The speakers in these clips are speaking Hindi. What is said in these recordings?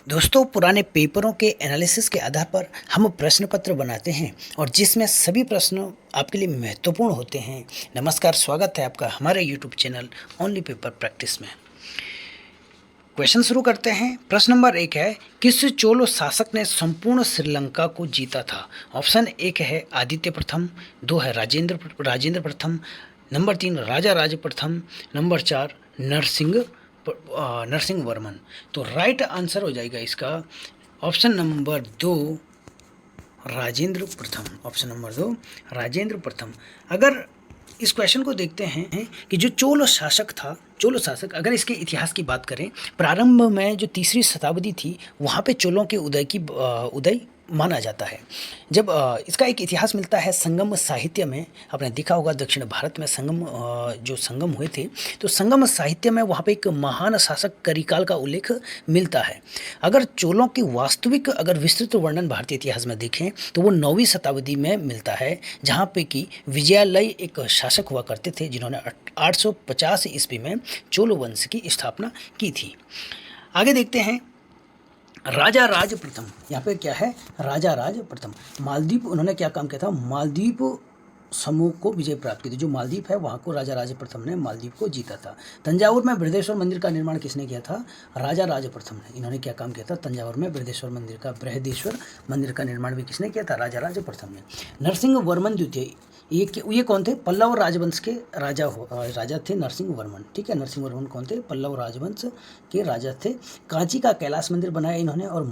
दोस्तों, पुराने पेपरों के एनालिसिस के आधार पर हम प्रश्न पत्र बनाते हैं और जिसमें सभी प्रश्न आपके लिए महत्वपूर्ण होते हैं। नमस्कार, स्वागत है आपका हमारे YouTube channel only paper practice में। क्वेश्चन शुरू करते हैं। प्रश्न नंबर 1 है, किस चोल शासक ने संपूर्ण श्रीलंका को जीता था? ऑप्शन 1 है आदित्य प्रथम, 2 है राजेंद्र प्रथम, नंबर 3 राजा राज प्रथम, नंबर 4 नरसिंह वर्मन। तो राइट आंसर हो जाएगा इसका ऑप्शन नंबर 2 राजेंद्र प्रथम। ऑप्शन नंबर 2 राजेंद्र प्रथम। अगर इस क्वेश्चन को देखते हैं कि जो चोल शासक अगर इसके इतिहास की बात करें, प्रारंभ में जो तीसरी शताब्दी थी वहाँ पे चोलों के उदय माना जाता है। जब इसका एक इतिहास मिलता है संगम साहित्य में। आपने देखा होगा दक्षिण भारत में जो संगम हुए थे, तो संगम साहित्य में वहाँ पे एक महान शासक करिकाल का उल्लेख मिलता है। अगर चोलों की वास्तविक अगर विस्तृत वर्णन भारतीय इतिहास में देखें तो वो 9वीं शताब्दी में मिलता है, जहाँ पे कि विजयालय एक शासक हुआ करते थे जिन्होंने 850 ईस्वी में चोल वंश की स्थापना की थी। आगे देखते हैं राजा राज प्रथम। यहाँ पे क्या है? राजा राज प्रथम। मालदीव उन्होंने क्या काम किया था? मालदीव समूह को विजय प्राप्त की थी। जो मालदीव है वहाँ को राजा राज प्रथम ने मालदीव को जीता था। तंजावुर में बृहदेश्वर मंदिर का निर्माण किसने किया था? राजा राज प्रथम ने। इन्होंने क्या काम किया था? तंजावुर में बृहदेश्वर मंदिर का निर्माण भी किसने किया था? राजा राज प्रथम ने। नरसिंह वर्मन द्वितीय, ये कौन थे? पल्लव राजवंश के राजा थे नरसिंह वर्मन। ठीक है, नरसिंह वर्मन कौन थे? पल्लव राजवंश के राजा थे। कांची का कैलाश मंदिर बनाया इन्होंने और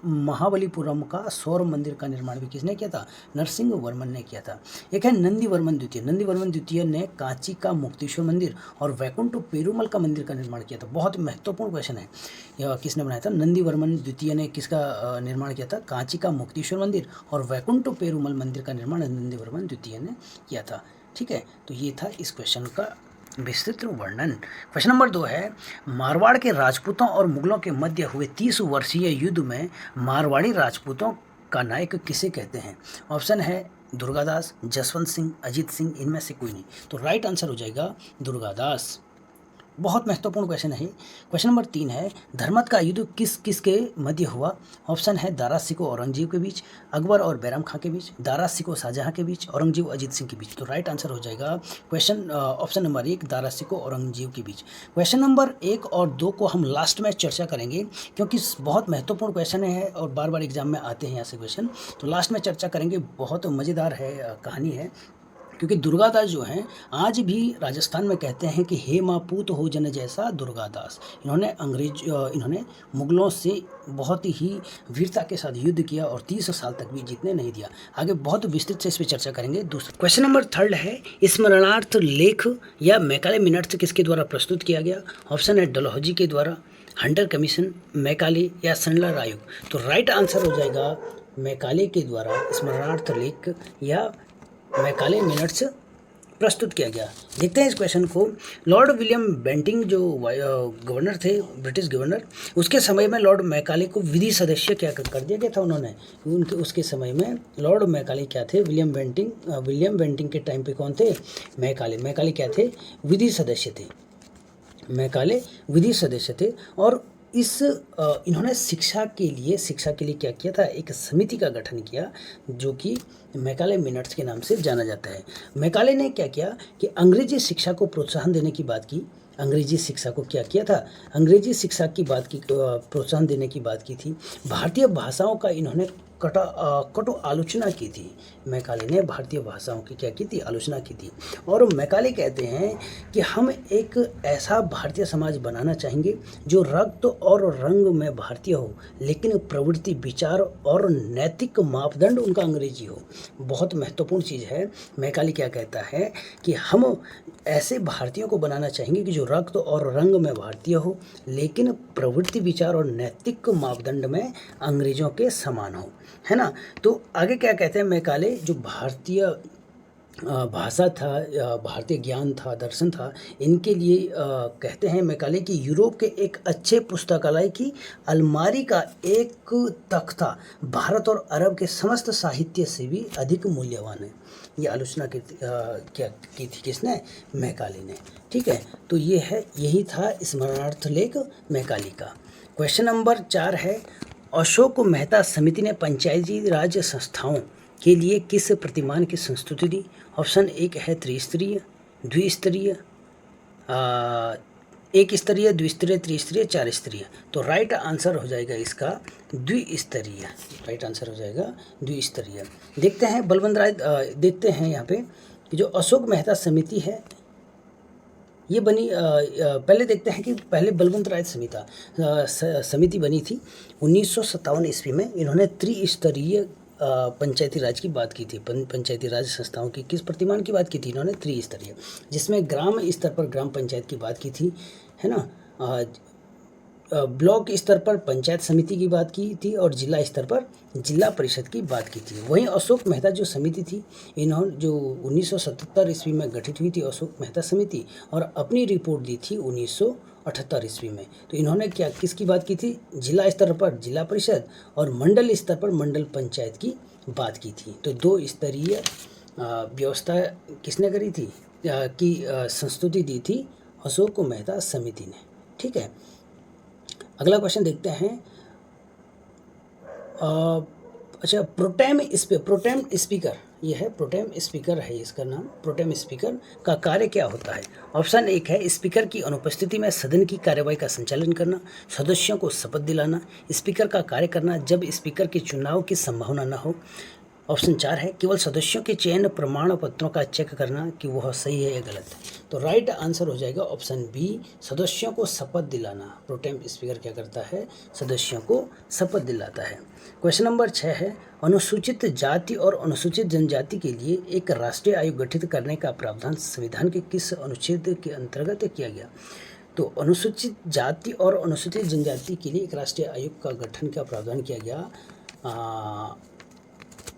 महाबलीपुरम का सौर मंदिर का निर्माण भी किसने किया था? नरसिंह वर्मन ने किया था। एक है नंदी वर्मन द्वितीय ने कांची का मुक्तेश्वर मंदिर और वैकुंठ पेरुमल का मंदिर का निर्माण किया था। बहुत महत्वपूर्ण क्वेश्चन है, यह किसने बनाया था? नंदी वर्मन द्वितीय ने किसका निर्माण किया था? कांची का मुक्तेश्वर मंदिर और वैकुंठ पेरुमल मंदिर का निर्माण नंदी वर्मन द्वितीय ने किया था। ठीक है, तो ये था इस क्वेश्चन का विस्तृत वर्णन। क्वेश्चन नंबर 2 है, मारवाड़ के राजपूतों और मुगलों के मध्य हुए 30 वर्षीय युद्ध में मारवाड़ी राजपूतों का नायक किसे कहते हैं? ऑप्शन है दुर्गादास, जसवंत सिंह, अजीत सिंह, इनमें से कोई नहीं। तो राइट आंसर हो जाएगा दुर्गादास। बहुत महत्वपूर्ण क्वेश्चन है। क्वेश्चन नंबर 3 है, धर्मत का युद्ध किसके मध्य हुआ? ऑप्शन है दारा सिकोह औरंगजेब के बीच, अकबर और बैराम खां के बीच, दारा सिकोह शाहजहां के बीच, औरंगजेब अजीत सिंह के बीच। तो राइट आंसर हो जाएगा ऑप्शन नंबर 1 दारा सिकोह औरंगजेब के बीच। क्वेश्चन नंबर 1 और 2 को हम लास्ट में चर्चा करेंगे क्योंकि बहुत महत्वपूर्ण क्वेश्चन है और बार बार एग्जाम में आते हैं ऐसे क्वेश्चन, तो लास्ट में चर्चा करेंगे। बहुत मज़ेदार है, कहानी है, क्योंकि दुर्गादास जो हैं आज भी राजस्थान में कहते हैं कि हे माँ पूत हो जन जैसा दुर्गादास। इन्होंने मुगलों से बहुत ही वीरता के साथ युद्ध किया और 30 साल तक भी जीतने नहीं दिया। आगे बहुत विस्तृत से इस पर चर्चा करेंगे। दूसरा क्वेश्चन नंबर 3 है, स्मरणार्थ लेख या मैकाले मिनट्स किसके द्वारा प्रस्तुत किया गया? ऑप्शन है डलहौजी के द्वारा, हंटर कमीशन, मैकाले या सनलर आयोग। तो राइट आंसर हो जाएगा मैकाले के द्वारा स्मरणार्थ लेख या मैकाले मिनट्स प्रस्तुत किया गया। देखते हैं इस क्वेश्चन को। लॉर्ड विलियम बेंटिंग जो गवर्नर थे, ब्रिटिश गवर्नर, उसके समय में लॉर्ड मैकाले को विधि सदस्य क्या कर दिया गया था उन्होंने? उसके समय में लॉर्ड मैकाले क्या थे? विलियम बेंटिंग के टाइम पे कौन थे? मैकाले क्या थे? विधि सदस्य थे। मैकाले विधि सदस्य थे और इन्होंने शिक्षा के लिए क्या किया था? एक समिति का गठन किया जो कि मैकाले मिनट्स के नाम से जाना जाता है। मैकाले ने क्या किया कि अंग्रेजी शिक्षा को प्रोत्साहन देने की बात की। अंग्रेजी शिक्षा को क्या किया था? अंग्रेजी शिक्षा की बात की, प्रोत्साहन देने की बात की थी। भारतीय भाषाओं का इन्होंने कटु आलोचना की थी। मैकाले ने भारतीय भाषाओं की क्या की थी? आलोचना की थी। और मैकाले कहते हैं कि हम एक ऐसा भारतीय समाज बनाना चाहेंगे जो रक्त और रंग में भारतीय हो, लेकिन प्रवृत्ति, विचार और नैतिक मापदंड उनका अंग्रेजी हो। बहुत महत्वपूर्ण चीज़ है। मैकाले क्या कहता है कि हम ऐसे भारतीयों को बनाना चाहेंगे कि जो रक्त और रंग में भारतीय हो, लेकिन प्रवृत्ति, विचार और नैतिक मापदंड में अंग्रेजों के समान हो, है ना। तो आगे क्या कहते हैं मैकाले? जो भारतीय भाषा था, भारतीय ज्ञान था, दर्शन था, इनके लिए कहते हैं मैकाले कि यूरोप के एक अच्छे पुस्तकालय की अलमारी का एक तख्ता भारत और अरब के समस्त साहित्य से भी अधिक मूल्यवान है। ये आलोचना क्या की थी? किसने? मैकाले ने। ठीक है, तो यही था स्मरणार्थ लेख मैकाले का। क्वेश्चन नंबर 4 है, अशोक मेहता समिति ने पंचायती राज संस्थाओं के लिए किस प्रतिमान की संस्तुति दी? ऑप्शन एक है त्रिस्तरीय, द्विस्तरीय, एक स्तरीय, द्विस्तरीय, त्रिस्तरीय, चार स्तरीय। तो राइट आंसर हो जाएगा इसका द्विस्तरीय। राइट आंसर हो जाएगा द्विस्तरीय। देखते हैं बलवंत राय, देखते हैं यहाँ पे कि जो अशोक मेहता समिति है ये बनी, पहले देखते हैं कि पहले बलवंत राय समिति बनी थी 1957 ईस्वी में। इन्होंने त्रिस्तरीय पंचायती राज की बात की थी। पंचायती राज संस्थाओं की किस प्रतिमान की बात की थी इन्होंने? त्रिस्तरीय, जिसमें ग्राम स्तर पर ग्राम पंचायत की बात की थी, है ना, ब्लॉक स्तर पर पंचायत समिति की बात की थी और जिला स्तर पर जिला परिषद की बात की थी। वहीं अशोक मेहता जो समिति थी, इन्होंने जो 1977 ईस्वी में गठित हुई थी अशोक मेहता समिति, और अपनी रिपोर्ट दी थी 1978 ईस्वी में। तो इन्होंने क्या किसकी बात की थी? जिला स्तर पर जिला परिषद और मंडल स्तर पर मंडल पंचायत की बात की थी। तो दो स्तरीय व्यवस्था किसने करी थी की संस्तुति दी थी? अशोक मेहता समिति ने। ठीक है, अगला क्वेश्चन देखते हैं। अच्छा, प्रोटेम स्पीकर, ये है प्रोटेम स्पीकर है इसका नाम। प्रोटेम स्पीकर का कार्य क्या होता है? ऑप्शन एक है स्पीकर की अनुपस्थिति में सदन की कार्यवाही का संचालन करना, सदस्यों को शपथ दिलाना, स्पीकर का कार्य करना जब स्पीकर के चुनाव की संभावना न हो। ऑप्शन 4 है केवल सदस्यों के चयन प्रमाण पत्रों का चेक करना कि वह सही है या गलत है। तो राइट आंसर हो जाएगा ऑप्शन बी, सदस्यों को शपथ दिलाना। प्रोटेम स्पीकर क्या करता है? सदस्यों को शपथ दिलाता है। क्वेश्चन नंबर 6 है, अनुसूचित जाति और अनुसूचित जनजाति के लिए एक राष्ट्रीय आयोग गठित करने का प्रावधान संविधान के किस अनुच्छेद के अंतर्गत किया गया? तो अनुसूचित जाति और अनुसूचित जनजाति के लिए एक राष्ट्रीय आयोग का गठन का प्रावधान किया गया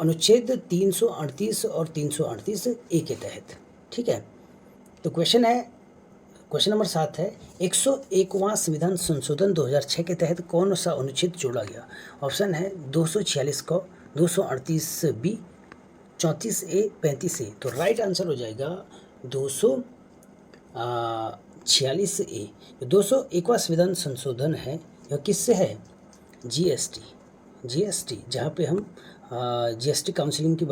अनुच्छेद 338 और 338 ए के तहत। ठीक है, तो क्वेश्चन नंबर 7 है, 101वां संविधान संशोधन 2006 के तहत कौन सा अनुच्छेद जोड़ा गया? ऑप्शन है 246 क, 238 बी, 34 ए, 35 ए। तो राइट आंसर हो जाएगा 246 ए। 201वां संविधान संशोधन है, यह किससे है? जीएसटी, जहाँ पे हम जीएसटी काउंसिल की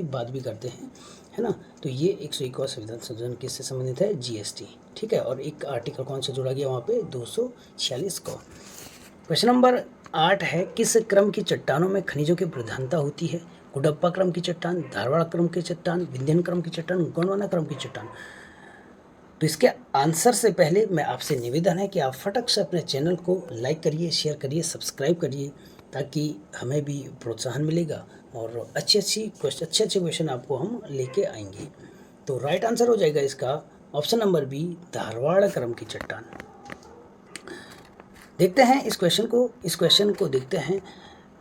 बात भी करते हैं, है ना। तो ये 101वां संविधान संशोधन किससे संबंधित है? जीएसटी। ठीक है, और एक आर्टिकल कौन सा जोड़ा गया वहाँ पे? 246 को। क्वेश्चन नंबर 8 है, किस क्रम की चट्टानों में खनिजों की प्रधानता होती है? कुडप्पा क्रम की चट्टान, धारवाड़ क्रम की चट्टान, विंध्यन क्रम की चट्टान, गोंडवाना क्रम की चट्टान। तो इसके आंसर से पहले मैं आपसे निवेदन है कि आप फटक से अपने चैनल को लाइक करिए, शेयर करिए, सब्सक्राइब करिए, ताकि हमें भी प्रोत्साहन मिलेगा और अच्छे क्वेश्चन आपको हम लेके आएंगे। तो राइट आंसर हो जाएगा इसका ऑप्शन नंबर बी, धारवाड़ क्रम की चट्टान। देखते हैं इस क्वेश्चन को देखते हैं।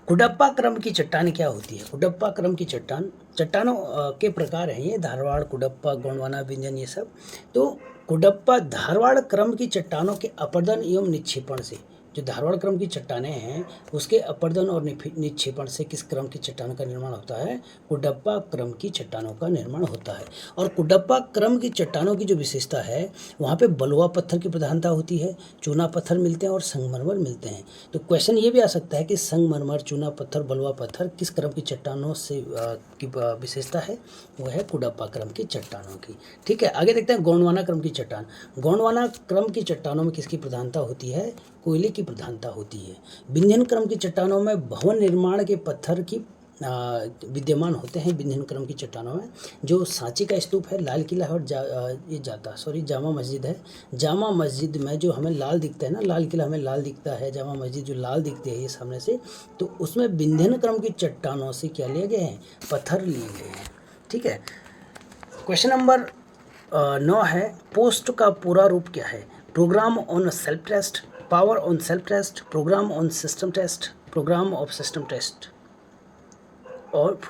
कुडप्पा क्रम की चट्टान क्या होती है? कुडप्पा क्रम की चट्टानों के प्रकार हैं ये, धारवाड़, कुडप्पा, गोंडवाना, विंध्यन, ये सब। तो कुडप्पा धारवाड़ क्रम की चट्टानों के अपर्दन एवं निक्षेपण से, जो धारवाड़ क्रम की चट्टानें हैं उसके अपर्दन और निक्षेपण से किस क्रम की चट्टानों का निर्माण होता है? कुडप्पा क्रम की चट्टानों का निर्माण होता है। और कुडप्पा क्रम की चट्टानों की जो विशेषता है, वहाँ पे बलुआ पत्थर की प्रधानता होती है, चूना पत्थर मिलते हैं और संगमरमर मिलते हैं। तो क्वेश्चन ये भी आ सकता है कि संगमरमर, चूना पत्थर, बलुआ पत्थर किस क्रम की चट्टानों से की विशेषता है? वह है कुडप्पा क्रम की चट्टानों की। ठीक है, आगे देखते हैं गोंडवाना क्रम की चट्टान। गोंडवाना क्रम की चट्टानों में किसकी प्रधानता होती है? कोयले की प्रधानता होती है। विंध्यन क्रम की चट्टानों में भवन निर्माण के पत्थर की विद्यमान होते हैं। विंध्यन क्रम की चट्टानों में जो सांची का स्तूप है, लाल किला और जामा मस्जिद है। जामा मस्जिद में जो हमें लाल दिखता है ना, लाल किला हमें लाल दिखता है, जामा मस्जिद जो लाल दिखती है ये सामने से, तो उसमें विंध्यन क्रम की चट्टानों से क्या लिए गए हैं? पत्थर लिए गए हैं। ठीक है, क्वेश्चन नंबर 9 है, पोस्ट का पूरा रूप क्या है? Program on self test, power on self test, program on system test, program of system test. और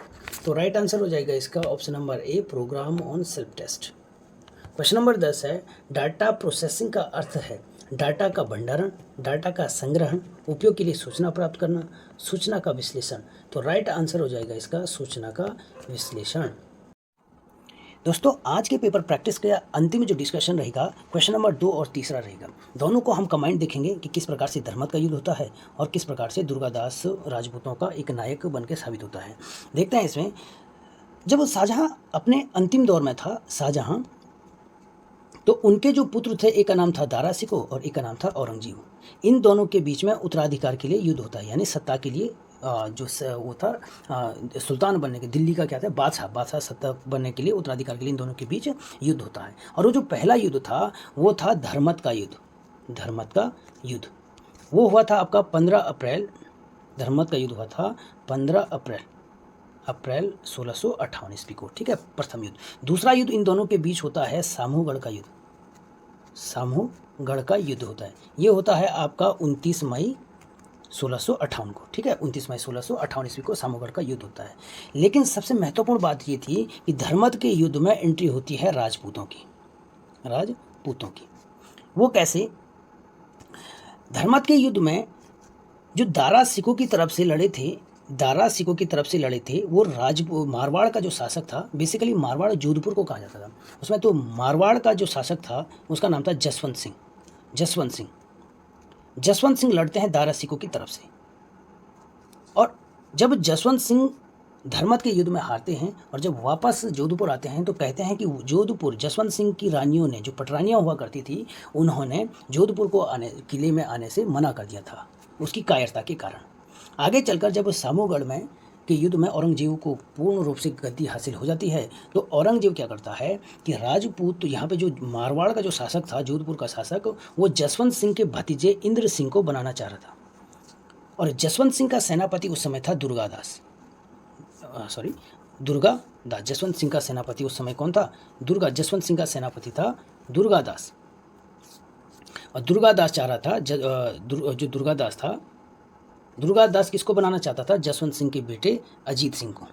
तो राइट आंसर हो जाएगा इसका option number A, program on self test. Question number 10 है, डाटा प्रोसेसिंग का अर्थ है डाटा का भंडारण, डाटा का संग्रहण, उपयोग के लिए सूचना प्राप्त करना, सूचना का विश्लेषण। तो राइट आंसर हो जाएगा इसका सूचना का विश्लेषण। दोस्तों आज के पेपर प्रैक्टिस का अंतिम जो डिस्कशन रहेगा क्वेश्चन नंबर 2 और तीसरा रहेगा। दोनों को हम कंबाइंड देखेंगे कि किस प्रकार से धर्मत का युद्ध होता है और किस प्रकार से दुर्गादास राजपूतों का एक नायक बन के साबित होता है। देखते हैं इसमें, जब शाहजहां अपने अंतिम दौर में था शाहजहां, तो उनके जो पुत्र थे एक का नाम था दारा शिकोह और एक का नाम था औरंगजेब। इन दोनों के बीच में उत्तराधिकार के लिए युद्ध होता है, यानी सत्ता के लिए वो था सुल्तान बनने के, दिल्ली का क्या था, बादशाह सत्ता बनने के लिए, उत्तराधिकार के लिए इन दोनों के बीच युद्ध होता है। और वो जो पहला युद्ध था वो था धर्मत का युद्ध। वो हुआ था आपका 15 अप्रैल। धर्मत का युद्ध हुआ था 15 अप्रैल 1658 ईस्वी को, ठीक है, प्रथम युद्ध। दूसरा युद्ध इन दोनों के बीच होता है सामूगढ़ का युद्ध होता है। ये होता है आपका 29 मई 1658 को, ठीक है, 29 मई 1658 ईस्वी को सामूगढ़ का युद्ध होता है। लेकिन सबसे महत्वपूर्ण बात ये थी कि धर्मत के युद्ध में एंट्री होती है राजपूतों की। वो कैसे? धर्मत के युद्ध में जो दारा सिकोह की तरफ से लड़े थे, वो मारवाड़ का जो शासक था, बेसिकली मारवाड़ जोधपुर को कहा जाता था उसमें, तो मारवाड़ का जो शासक था उसका नाम था जसवंत सिंह लड़ते हैं दारा सिकोह की तरफ से। और जब जसवंत सिंह धर्मत के युद्ध में हारते हैं और जब वापस जोधपुर आते हैं तो कहते हैं कि जोधपुर जसवंत सिंह की रानियों ने, जो पटरानियाँ हुआ करती थी, उन्होंने जोधपुर को किले में आने से मना कर दिया था उसकी कायरता के कारण। आगे चलकर जब सामूगढ़ में के युद्ध में औरंगजेब को पूर्ण रूप से गद्दी हासिल हो जाती है, तो औरंगजेब क्या करता है कि राजपूत, यहाँ पे जो मारवाड़ का जो शासक था, जोधपुर का शासक, वो जसवंत सिंह के भतीजे इंद्र सिंह को बनाना चाह रहा था। और जसवंत सिंह का सेनापति उस समय था दुर्गादास। जसवंत सिंह का सेनापति उस समय कौन था? जसवंत सिंह का सेनापति था दुर्गादास। और दुर्गादास चाह रहा था, जो दुर्गादास किसको बनाना चाहता था? जसवंत सिंह के बेटे अजीत सिंह को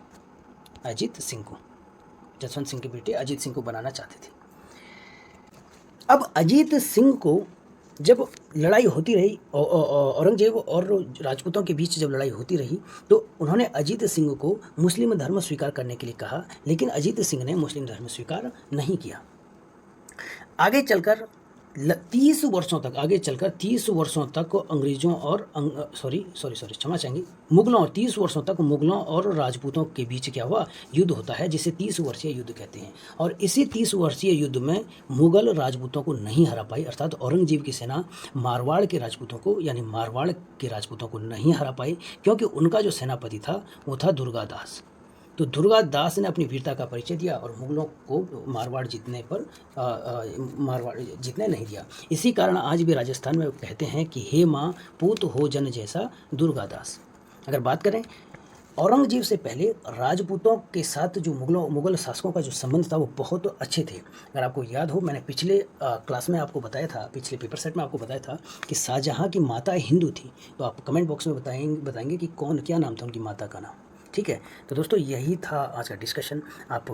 जसवंत सिंह के बेटे अजीत सिंह को बनाना चाहते थे। अब अजीत सिंह को जब लड़ाई होती रही, औरंगजेब और राजपूतों के बीच जब लड़ाई होती रही, तो उन्होंने अजीत सिंह को मुस्लिम धर्म स्वीकार करने के लिए कहा, लेकिन अजीत सिंह ने मुस्लिम धर्म स्वीकार नहीं किया। आगे चलकर 30 वर्षों तक अंग्रेजों और क्षमा चाहेंगे, मुगलों और 30 वर्षों तक मुगलों और राजपूतों के बीच क्या हुआ? युद्ध होता है, जिसे 30 वर्षीय युद्ध कहते हैं। और इसी 30 वर्षीय युद्ध में मुगल राजपूतों को नहीं हरा पाई, अर्थात औरंगजेब की सेना मारवाड़ के राजपूतों को नहीं हरा पाई, क्योंकि उनका जो सेनापति था वो था दुर्गादास। तो दुर्गादास ने अपनी वीरता का परिचय दिया और मुगलों को मारवाड़ जीतने नहीं दिया। इसी कारण आज भी राजस्थान में कहते हैं कि हे माँ पूत हो जन जैसा दुर्गादास। अगर बात करें औरंगजेब से पहले राजपूतों के साथ जो मुगल शासकों का जो संबंध था वो बहुत अच्छे थे। अगर आपको याद हो, मैंने पिछले क्लास में आपको बताया था, पिछले पेपर सेट में आपको बताया था कि शाहजहां की माता हिंदू थी। तो आप कमेंट बॉक्स में बताएंगे कि क्या नाम था उनकी माता का नाम, ठीक है। तो दोस्तों यही था आज का डिस्कशन। आप